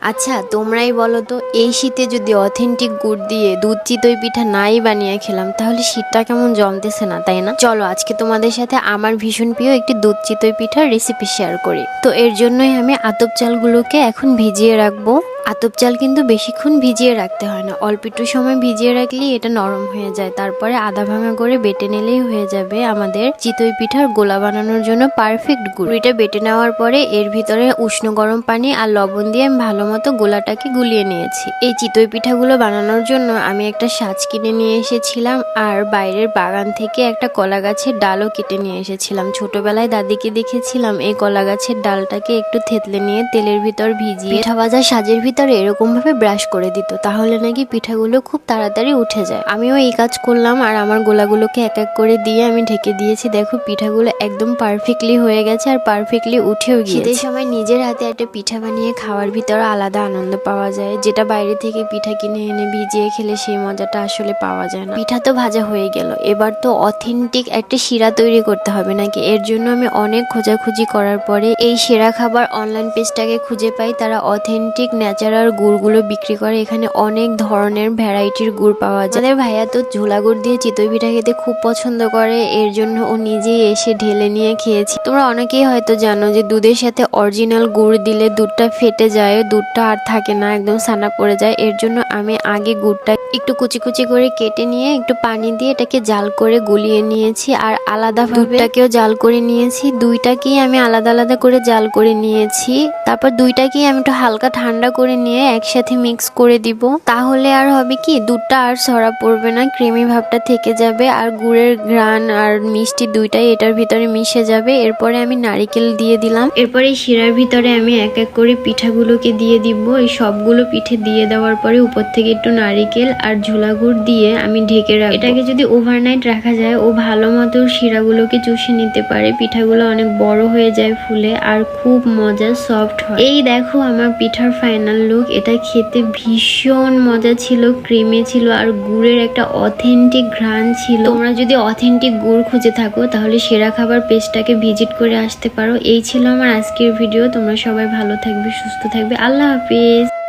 আচ্ছা তোমরাই বলো তো, এই শীতে যদি অথেন্টিক গুড় দিয়ে দুধ চিতই পিঠা নাই বানিয়ে খেলাম তাহলে শীতটা কেমন জমতেছে না, তাই না? চলো আজকে তোমাদের সাথে আমার ভীষণ প্রিয় একটি দুধ চিতই পিঠার রেসিপি শেয়ার করি। তো এর জন্যই আমি আতপ চালগুলোকে এখন ভিজিয়ে রাখবো। আতপ চাল কিন্তু বেশিক্ষণ ভিজিয়ে রাখতে হয় না, অল্প একটু সময় ভিজিয়ে রাখলেই এটা নরম হয়ে যায়। তারপরে আধা ভাঙা করে বেটে নিলেই হয়ে যাবে আমাদের চিতই পিঠার গোলা বানানোর জন্য পারফেক্ট গুড়। এটা বেটে নেওয়ার পরে এর ভিতরে উষ্ণ গরম পানি আর লবণ দিয়ে আমি ভালো মতো গোলাটাকে গুলিয়ে নিয়েছি। এই চিতই পিঠাগুলো বানানোর জন্য আমি একটা সাজ কিনে নিয়ে এসেছিলাম আর বাইরের বাগান থেকে একটা কলা গাছের ডালও কেটে নিয়ে এসেছিলাম। ছোটবেলায় দাদিকে দেখেছিলাম এই কলা গাছের ডালটাকে একটু থেতলে নিয়ে তেলের ভিতর ভিজিয়ে পিঠা ভাজা সাজের ভিতরে এরকম ভাবে ব্রাশ করে দিত, তাহলে নাকি পিঠাগুলো খুব তাড়াতাড়ি উঠে যায়। আমিও এই কাজ করলাম আর আমার গোলাগুলোকে এক এক করে দিয়ে আমি ঢেকে দিয়েছি। দেখো পিঠাগুলো একদম পারফেক্টলি হয়ে গেছে আর পারফেক্টলি উঠেও গিয়েছে। শীতের সময় নিজের হাতে একটা পিঠা বানিয়ে খাওয়ার ভিতরে আলাদা আনন্দ পাওয়া যায়, যেটা বাইরে থেকে পিঠা কিনে এনে ভিজিয়ে খেলে সেই মজাটা আসলে পাওয়া যায় না। পিঠা তো ভাজা হয়ে গেল, এবার তো অথেন্টিক একটা শিরা তৈরি করতে হবে নাকি। এর জন্য আমি অনেক খোঁজাখুঁজি করার পরে এই সেরা খাবার অনলাইন পেজটাকে খুঁজে পাই। তারা অথেন্টিক ন্যাচারাল গুড়গুলো বিক্রি করে, এখানে অনেক ধরনের ভ্যারাইটির গুড় পাওয়া যায়। আমাদের ভাইয়া তো ঝোলা গুড় দিয়ে চিতই পিঠা খেতে খুব পছন্দ করে, এর জন্য ও নিজেই এসে ঢেলে নিয়ে খেয়েছি। তোমরা অনেকেই হয়তো জানো যে দুধের সাথে অরিজিনাল গুড় দিলে দুধটা ফেটে যায়, দুধটা আর থাকে না, একদম ছানা পড়ে যায়। এর জন্য আমি আগে গুড়টা একটু কুচি কুচি করে কেটে নিয়ে একটু পানি দিয়ে এটাকে জাল করে গুলিয়ে নিয়েছি আর আলাদা দুধটাকেও জাল করে নিয়েছি। দুইটাকেই আমি আলাদা আলাদা করে জাল করে নিয়েছি। তারপর দুইটাকেই আমি একটু হালকা ঠান্ডা করে নিয়ে একসাথে মিক্স করে দিব। তাহলে আর হবে কি, দুধটা আর ছড়া পড়বে না, ক্রিমি ভাবটা থেকে যাবে আর গুড়ের ঘ্রাণ আর মিষ্টি দুইটাই এটার ভিতরে মিশে যাবে। এরপরে আমি নারিকেল দিয়ে দিলাম। এরপরে এই শিরার ভিতরে আমি এক এক করে পিঠাগুলোকে দিয়ে দিব। এই সবগুলো পিঠে দিয়ে দেওয়ার পরে উপর থেকে একটু নারিকেল আর ঝোলা গুড় দিয়ে আমি ঢেকে রাখবো। এটাকে যদি ওভারনাইট রাখা যায় ও ভালো মতো শিরাগুলোকে চুষে নিতে পারে, পিঠাগুলো অনেক বড় হয়ে যায় ফুলে আর খুব মজা সফট হয়। এই দেখো আমার পিঠার ফাইনাল লুক। এটা খেতে ভীষণ মজা ছিল, ক্রিমি ছিল আর গুড়ের একটা অথেন্টিক ঘ্রাণ ছিল। তোমরা যদি অথেন্টিক গুড় খুঁজে থাকো তাহলে সেরা খাবার পেজটাকে ভিজিট করে আসতে পারো। এই ছিল আমার আজকের ভিডিও। তোমরা সবাই ভালো থাকবে, সুস্থ থাকবে। আল্লাহ হাফিজ।